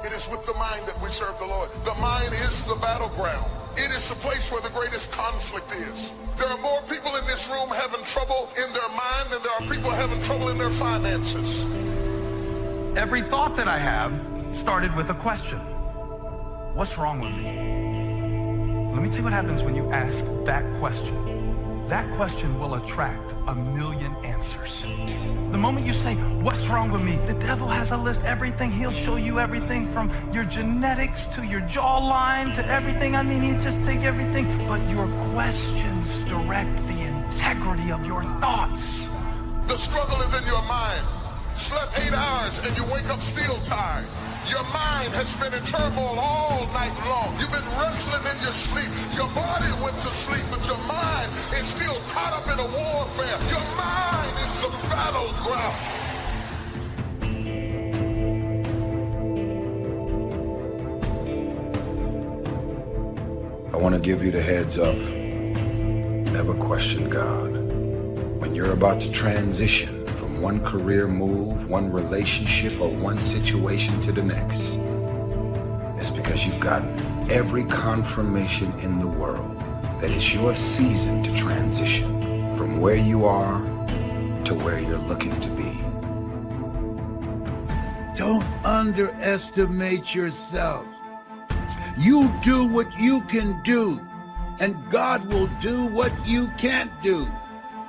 It is with the mind that we serve the Lord. The mind is the battleground. It is the place where the greatest conflict is. There are more people in this room having trouble in their mind than there are people having trouble in their finances. Every thought that I have started with a question. What's wrong with me? Let me tell you what happens when you ask that question. That question will attract a million answers. The moment you say, what's wrong with me? The devil has a list, everything. He'll show you everything from your genetics to your jawline to everything. I mean, he'll just take everything. But your questions direct the integrity of your thoughts. The struggle is in your mind. Slept 8 hours and you wake up still tired. Your mind has been in turmoil all night long. You've been wrestling in your sleep. Your body went to sleep, but your mind is still caught up in a warfare. Your mind is the battleground. I want to give you the heads up. Never question God. When you're about to transition from one career move, one relationship, or one situation to the next, it's because you've gotten every confirmation in the world that it's your season to transition from where you are to where you're looking to be. Don't underestimate yourself. You do what you can do, and God will do what you can't do.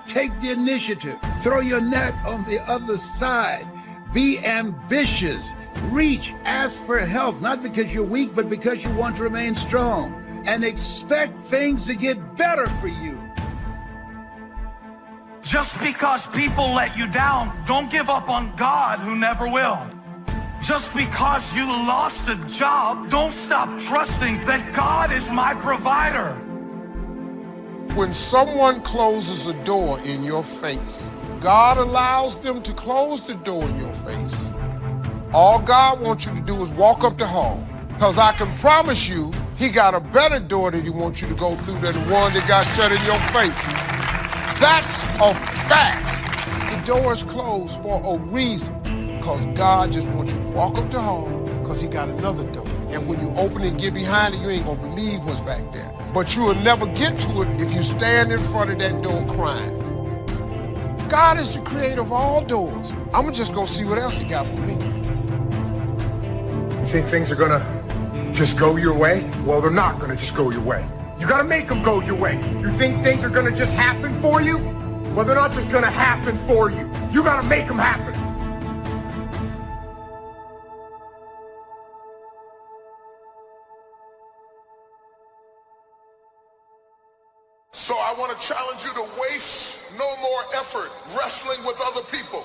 Take the initiative. Throw your net on the other side. Be ambitious. Reach. Ask for help, not because you're weak, but because you want to remain strong. And expect things to get better for you. Just because people let you down, don't give up on God, who never will. Just because you lost a job, don't stop trusting that God is my provider. When someone closes a door in your face, God allows them to close the door in your face. All God wants you to do is walk up the hall. Because I can promise you, he got a better door that he wants you to go through than the one that got shut in your face. That's a fact. The door is closed for a reason. Because God just wants you to walk up the hall because he got another door. And when you open it and get behind it, you ain't gonna believe what's back there. But you will never get to it if you stand in front of that door crying. God is the creator of all doors. I'm just gonna see what else he got for me. You think things are gonna just go your way? Well, they're not gonna just go your way. You gotta make them go your way. You think things are gonna just happen for you? Well, they're not just gonna happen for you. You gotta make them happen. So I want to challenge you to waste no more effort wrestling with other people.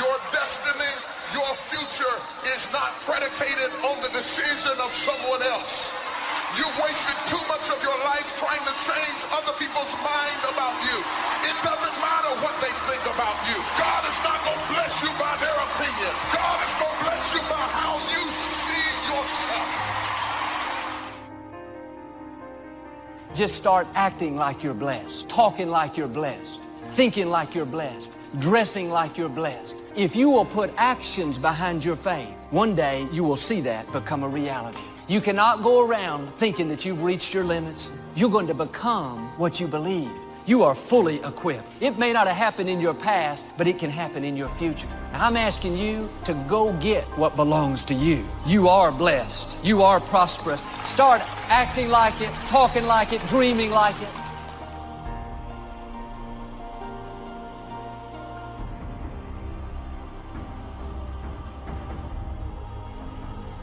Your destiny, your future is not predicated on the decision of someone else. You wasted too much of your life trying to change other people's mind about you. It doesn't matter what they think about you. God is not going to bless you by their opinion. God is going to bless you by how you see yourself. Just start acting like you're blessed, talking like you're blessed, thinking like you're blessed, dressing like you're blessed. If you will put actions behind your faith, one day you will see that become a reality. You cannot go around thinking that you've reached your limits. You're going to become what you believe. You are fully equipped. It may not have happened in your past, but it can happen in your future. Now, I'm asking you to go get what belongs to you. You are blessed. You are prosperous. Start acting like it, talking like it, dreaming like it.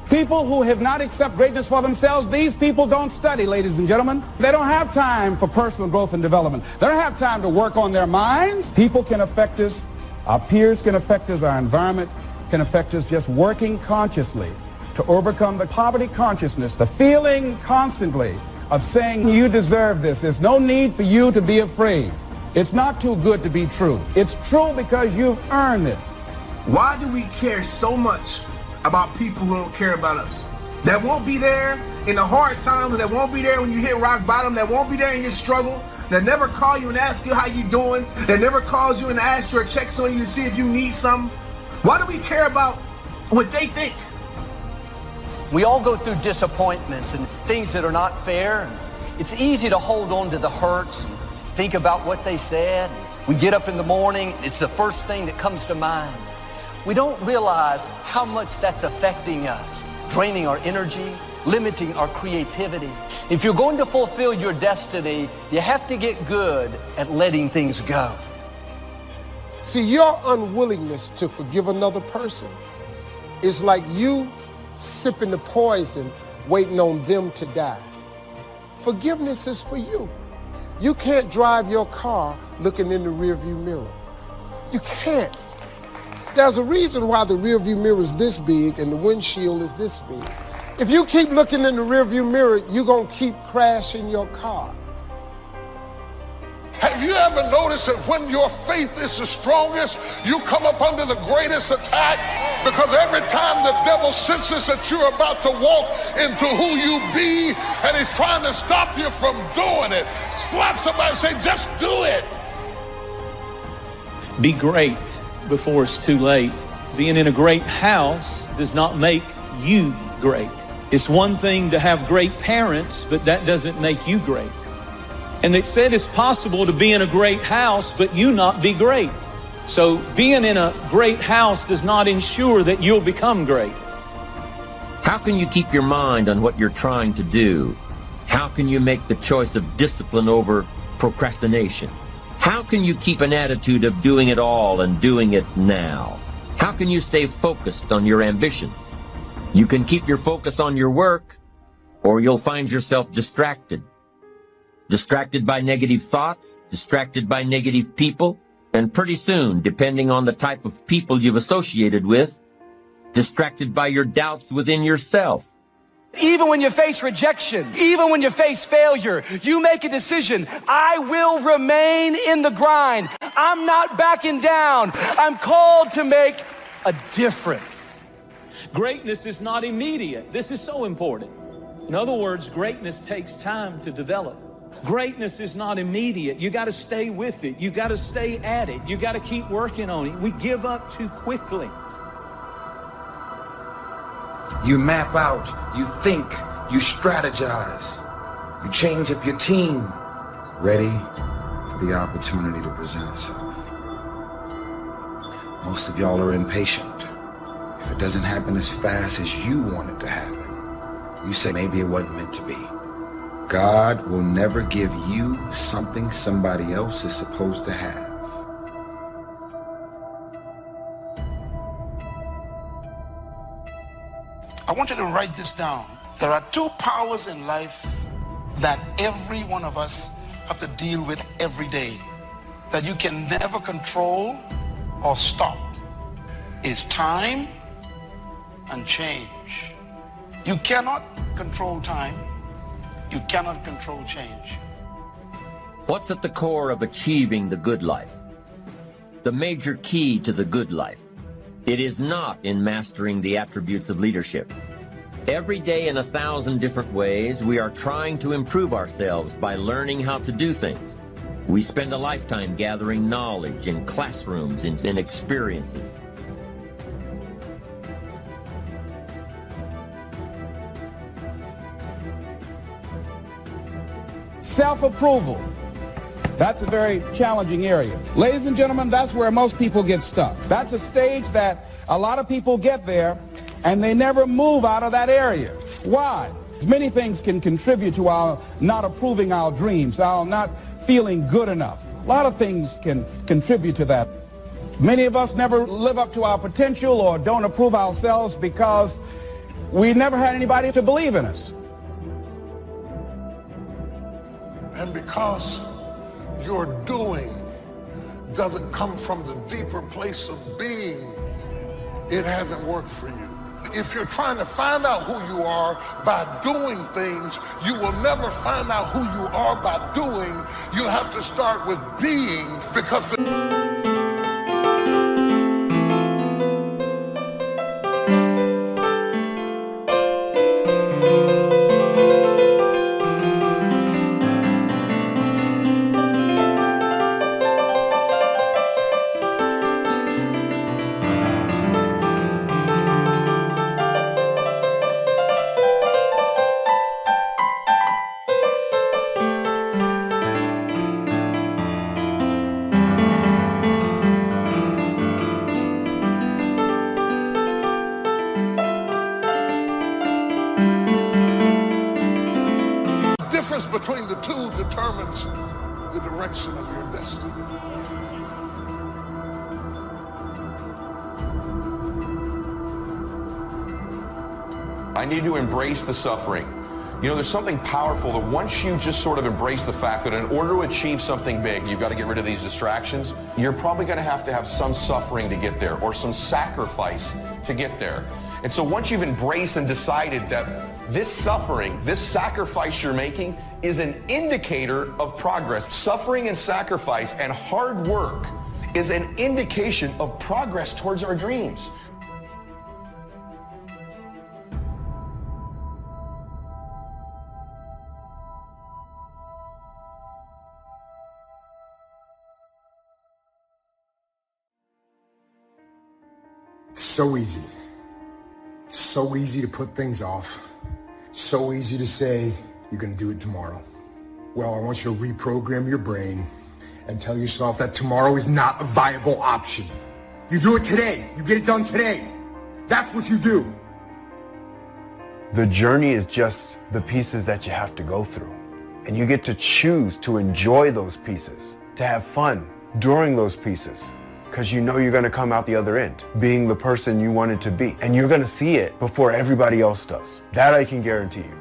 People who have not accepted greatness for themselves, these people don't study, ladies and gentlemen. They don't have time for personal growth and development. They don't have time to work on their minds. People can affect us. Our peers can affect us. Our environment can affect us. Just working consciously to overcome the poverty consciousness, the feeling constantly of saying you deserve this. There's no need for you to be afraid. It's not too good to be true. It's true because you've earned it. Why do we care so much about people who don't care about us? That won't be there in the hard times, that won't be there when you hit rock bottom, that won't be there in your struggle, that never call you and ask you how you doing, that never calls you and asks you or checks on you to see if you need something. Why do we care about what they think? We all go through disappointments and things that are not fair. It's easy to hold on to the hurts and think about what they said. We get up in the morning, it's the first thing that comes to mind. We don't realize how much that's affecting us, draining our energy, limiting our creativity. If you're going to fulfill your destiny, you have to get good at letting things go. See, your unwillingness to forgive another person is like you sipping the poison, waiting on them to die. Forgiveness is for you. You can't drive your car looking in the rearview mirror. You can't. There's a reason why the rearview mirror is this big and the windshield is this big. If you keep looking in the rearview mirror, you're going to keep crashing your car. Have you ever noticed that when your faith is the strongest, you come up under the greatest attack? Because every time the devil senses that you're about to walk into who you be, and he's trying to stop you from doing it, slap somebody and say, just do it. Be great before it's too late. Being in a great house does not make you great. It's one thing to have great parents, but that doesn't make you great. And they said it's possible to be in a great house, but you not be great. So being in a great house does not ensure that you'll become great. How can you keep your mind on what you're trying to do? How can you make the choice of discipline over procrastination? How can you keep an attitude of doing it all and doing it now? How can you stay focused on your ambitions? You can keep your focus on your work, or you'll find yourself distracted. Distracted by negative thoughts, distracted by negative people, and pretty soon, depending on the type of people you've associated with, distracted by your doubts within yourself. Even when you face rejection, even when you face failure, you make a decision. I will remain in the grind. I'm not backing down. I'm called to make a difference. Greatness is not immediate. This is so important. In other words, greatness takes time to develop. Greatness is not immediate. You got to stay with it. You got to stay at it. You got to keep working on it. We give up too quickly. You map out, you think, you strategize, you change up your team, ready for the opportunity to present itself. Most of y'all are impatient. If it doesn't happen as fast as you want it to happen, you say maybe it wasn't meant to be. God will never give you something somebody else is supposed to have. I want you to write this down. There are two powers in life that every one of us have to deal with every day, that you can never control or stop. Is time and change. You cannot control time. You cannot control change. What's at the core of achieving the good life? The major key to the good life. It is not in mastering the attributes of leadership. Every day in 1,000 different ways, we are trying to improve ourselves by learning how to do things. We spend a lifetime gathering knowledge in classrooms and in experiences. Self-approval. That's a very challenging area. Ladies and gentlemen, that's where most people get stuck. That's a stage that a lot of people get there and they never move out of that area. Why? Many things can contribute to our not approving our dreams, our not feeling good enough. A lot of things can contribute to that. Many of us never live up to our potential or don't approve ourselves because we never had anybody to believe in us. And because your doing doesn't come from the deeper place of being, it hasn't worked for you. If you're trying to find out who you are by doing things, you will never find out who you are by doing. You'll have to start with being, because between the two determines the direction of your destiny. I need to embrace the suffering. You know, there's something powerful that once you just sort of embrace the fact that in order to achieve something big, you've got to get rid of these distractions. You're probably going to have some suffering to get there or some sacrifice to get there. And so once you've embraced and decided that this suffering, this sacrifice you're making is an indicator of progress. Suffering and sacrifice and hard work is an indication of progress towards our dreams. So easy. So easy to put things off. So easy to say, you're going to do it tomorrow. Well, I want you to reprogram your brain and tell yourself that tomorrow is not a viable option. You do it today. You get it done today. That's what you do. The journey is just the pieces that you have to go through. And you get to choose to enjoy those pieces, to have fun during those pieces. Because you know you're going to come out the other end, being the person you wanted to be. And you're going to see it before everybody else does. That I can guarantee you.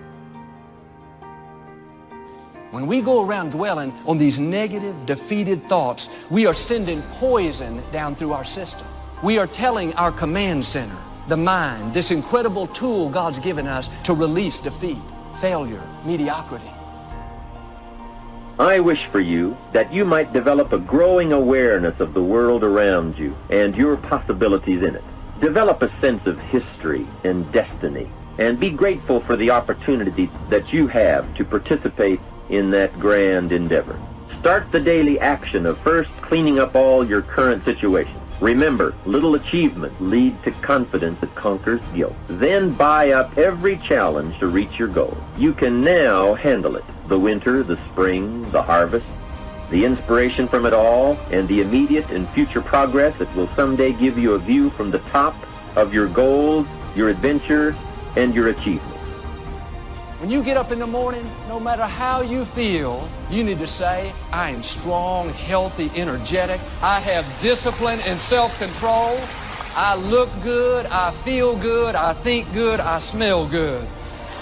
When we go around dwelling on these negative, defeated thoughts, we are sending poison down through our system. We are telling our command center, the mind, this incredible tool God's given us to release defeat, failure, mediocrity. I wish for you that you might develop a growing awareness of the world around you and your possibilities in it. Develop a sense of history and destiny, and be grateful for the opportunity that you have to participate in that grand endeavor. Start the daily action of first cleaning up all your current situations. Remember, little achievement leads to confidence that conquers guilt. Then buy up every challenge to reach your goal. You can now handle it. The winter, the spring, the harvest, the inspiration from it all, and the immediate and future progress that will someday give you a view from the top of your goals, your adventures, and your achievements. When you get up in the morning, no matter how you feel, you need to say, I am strong, healthy, energetic. I have discipline and self-control. I look good, I feel good, I think good, I smell good.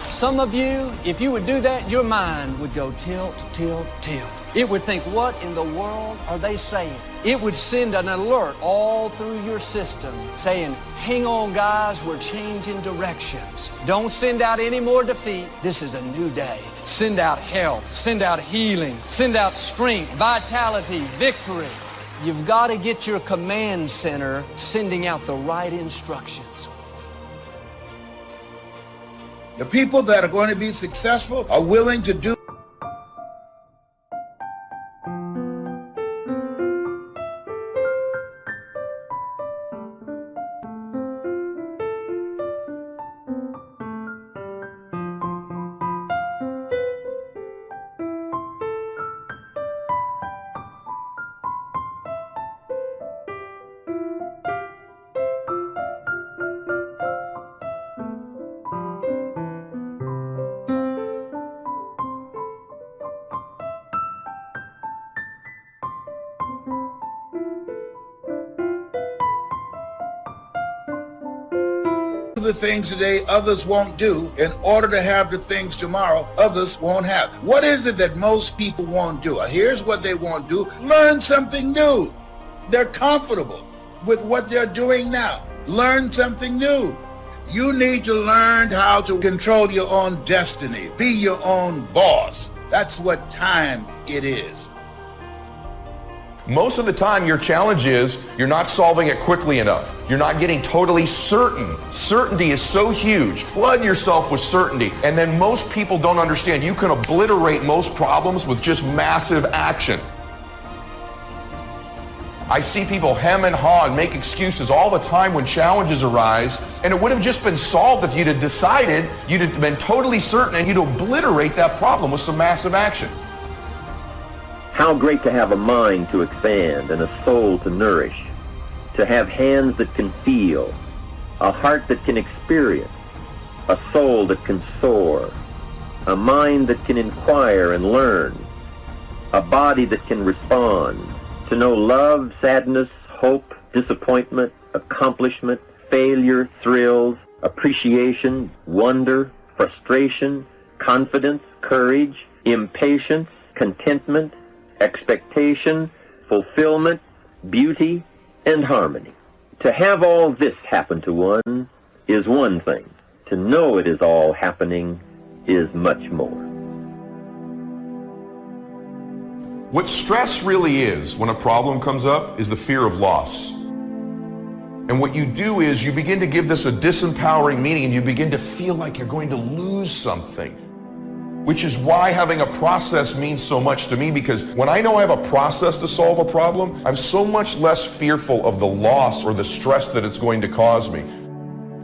Some of you, if you would do that, your mind would go tilt, tilt, tilt. It would think, what in the world are they saying? It would send an alert all through your system saying, hang on guys, we're changing directions. Don't send out any more defeat. This is a new day. Send out health, send out healing, send out strength, vitality, victory. You've got to get your command center sending out the right instructions. The people that are going to be successful are willing to do. The things today others won't do in order to have the things tomorrow others won't have. What is it that most people won't do? Here's what they won't do. Learn something new. They're comfortable with what they're doing now. Learn something new. You need to learn how to control your own destiny. Be your own boss. That's what time it is. Most of the time, your challenge is you're not solving it quickly enough. You're not getting totally certain. Certainty is so huge. Flood yourself with certainty. And then most people don't understand. You can obliterate most problems with just massive action. I see people hem and haw and make excuses all the time when challenges arise, and it would have just been solved if you'd have decided, you'd have been totally certain, and you'd obliterate that problem with some massive action. How great to have a mind to expand and a soul to nourish, to have hands that can feel, a heart that can experience, a soul that can soar, a mind that can inquire and learn, a body that can respond, to know love, sadness, hope, disappointment, accomplishment, failure, thrills, appreciation, wonder, frustration, confidence, courage, impatience, contentment, expectation, fulfillment, beauty, and harmony. To have all this happen to one is one thing. To know it is all happening is much more. What stress really is when a problem comes up is the fear of loss. And what you do is you begin to give this a disempowering meaning, and you begin to feel like you're going to lose something. Which is why having a process means so much to me, because when I know I have a process to solve a problem, I'm so much less fearful of the loss or the stress that it's going to cause me.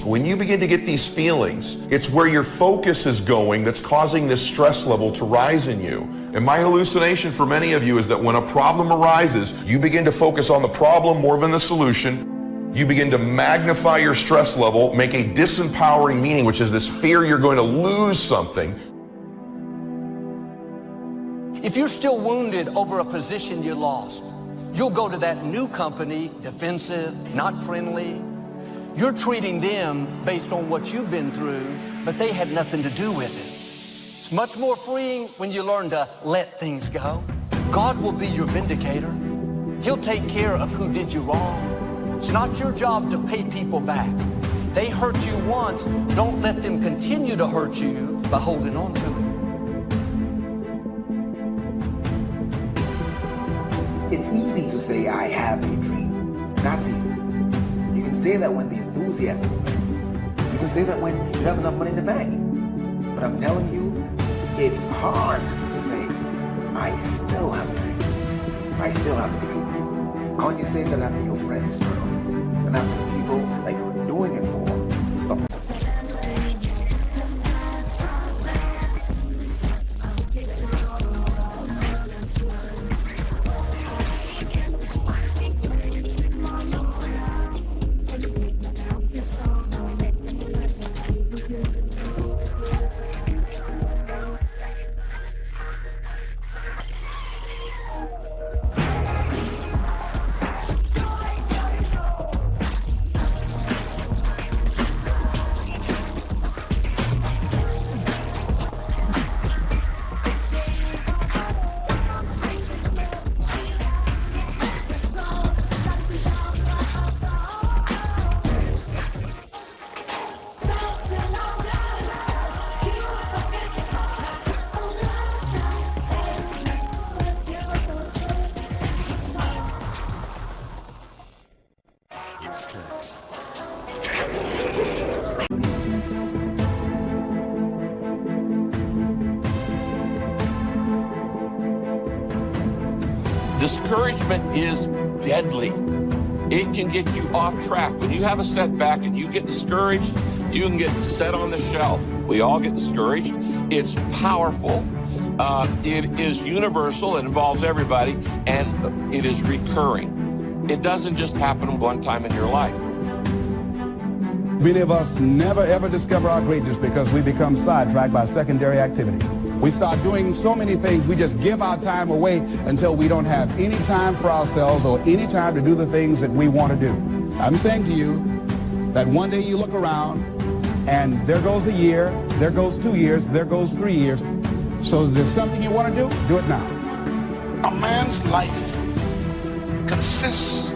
When you begin to get these feelings, it's where your focus is going that's causing this stress level to rise in you. And my hallucination for many of you is that when a problem arises, you begin to focus on the problem more than the solution. You begin to magnify your stress level, make a disempowering meaning, which is this fear you're going to lose something. If you're still wounded over a position you lost, you'll go to that new company, defensive, not friendly. You're treating them based on what you've been through, but they had nothing to do with it. It's much more freeing when you learn to let things go. God will be your vindicator. He'll take care of who did you wrong. It's not your job to pay people back. They hurt you once. Don't let them continue to hurt you by holding on to it. It's easy to say, I have a dream. That's easy. You can say that when the enthusiasm is there. You can say that when you have enough money in the bank. But I'm telling you, it's hard to say, I still have a dream. I still have a dream. Can't you say that after your friends turn on you? And after the people that you're doing it for stop? Discouragement is deadly. It can get you off track. When you have a setback and you get discouraged, you can get set on the shelf. We all get discouraged. It's powerful. It is universal. It involves everybody, and it is recurring. It doesn't just happen one time in your life. Many of us never ever discover our greatness because we become sidetracked by secondary activity. We start doing so many things, we just give our time away until we don't have any time for ourselves or any time to do the things that we want to do. I'm saying to you that one day you look around and there goes a year, there goes 2 years, there goes 3 years. So if there's something you want to do it now. A man's life consists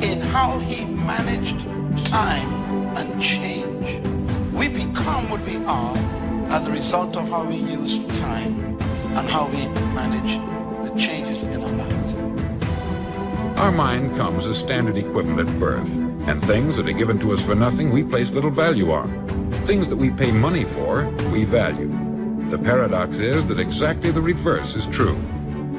in how he managed time and change. We become what we are as a result of how we use time and how we manage the changes in our lives. Our mind comes as standard equipment at birth, and things that are given to us for nothing we place little value on. Things that we pay money for, we value. The paradox is that exactly the reverse is true.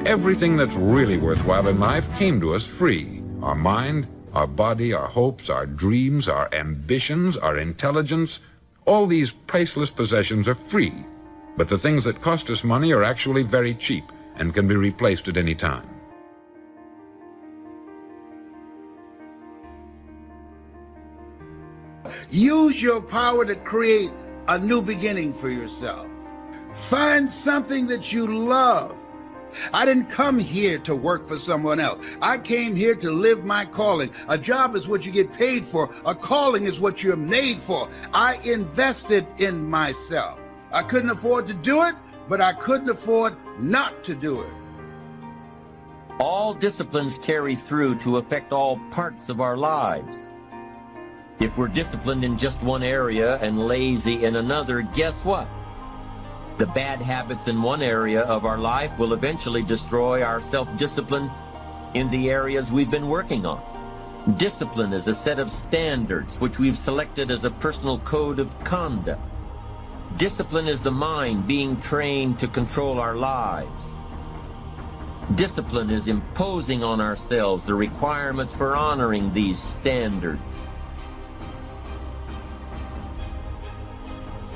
Everything that's really worthwhile in life came to us free. Our mind, our body, our hopes, our dreams, our ambitions, our intelligence, all these priceless possessions are free, but the things that cost us money are actually very cheap and can be replaced at any time. Use your power to create a new beginning for yourself. Find something that you love. I didn't come here to work for someone else. I came here to live my calling. A job is what you get paid for. A calling is what you're made for. I invested in myself. I couldn't afford to do it, but I couldn't afford not to do it. All disciplines carry through to affect all parts of our lives. If we're disciplined in just one area and lazy in another, guess what? The bad habits in one area of our life will eventually destroy our self-discipline in the areas we've been working on. Discipline is a set of standards which we've selected as a personal code of conduct. Discipline is the mind being trained to control our lives. Discipline is imposing on ourselves the requirements for honoring these standards.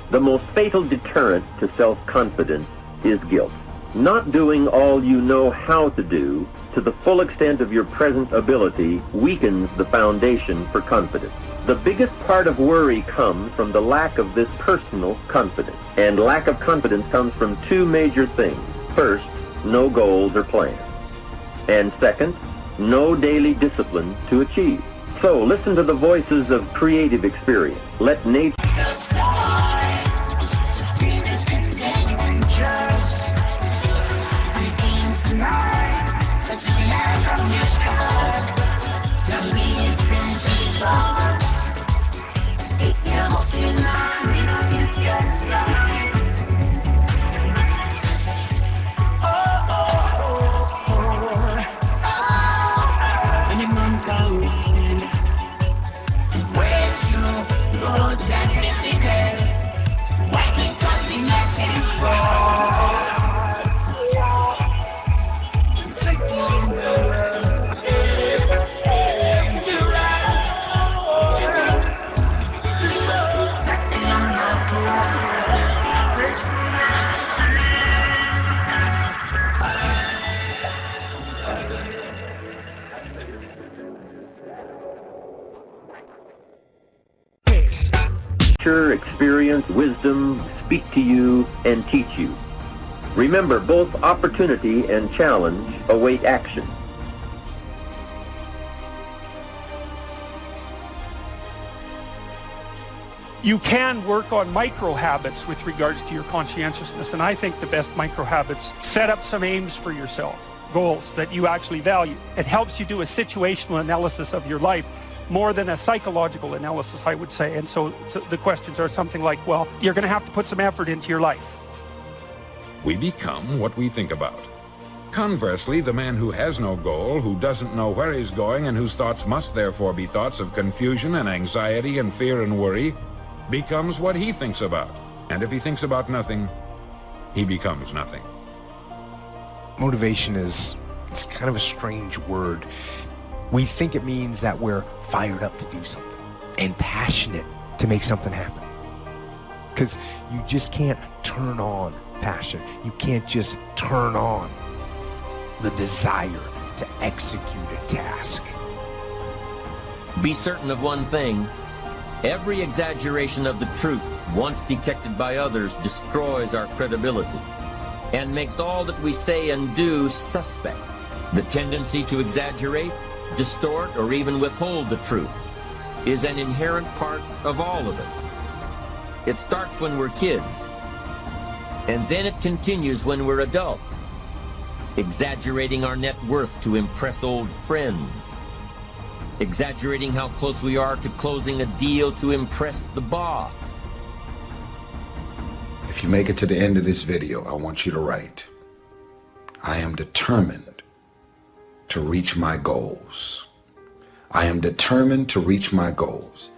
The most fatal deterrent to self-confidence is guilt. Not doing all you know how to do to the full extent of your present ability weakens the foundation for confidence. The biggest part of worry comes from the lack of this personal confidence. And lack of confidence comes from two major things. First, no goals or plans. And second, no daily discipline to achieve. So listen to the voices of creative experience. Let nature... Experience, wisdom, speak to you, and teach you. Remember, both opportunity and challenge await action. You can work on micro habits with regards to your conscientiousness, and I think the best micro habits, set up some aims for yourself, goals that you actually value. It helps you do a situational analysis of your life more than a psychological analysis, I would say. And so the questions are something like, well, you're going to have to put some effort into your life. We become what we think about. Conversely, the man who has no goal, who doesn't know where he's going, and whose thoughts must therefore be thoughts of confusion and anxiety and fear and worry, becomes what he thinks about. And if he thinks about nothing, he becomes nothing. Motivation it's kind of a strange word. We think it means that we're fired up to do something and passionate to make something happen. Because you just can't turn on passion. You can't just turn on the desire to execute a task. Be certain of one thing. Every exaggeration of the truth, once detected by others, destroys our credibility and makes all that we say and do suspect. The tendency to exaggerate, distort, or even withhold the truth is an inherent part of all of us. It starts when we're kids, and then it continues when we're adults, exaggerating our net worth to impress old friends, exaggerating how close we are to closing a deal to impress the boss. If you make it to the end of this video, I want you to write, I am determined to reach my goals. I am determined to reach my goals.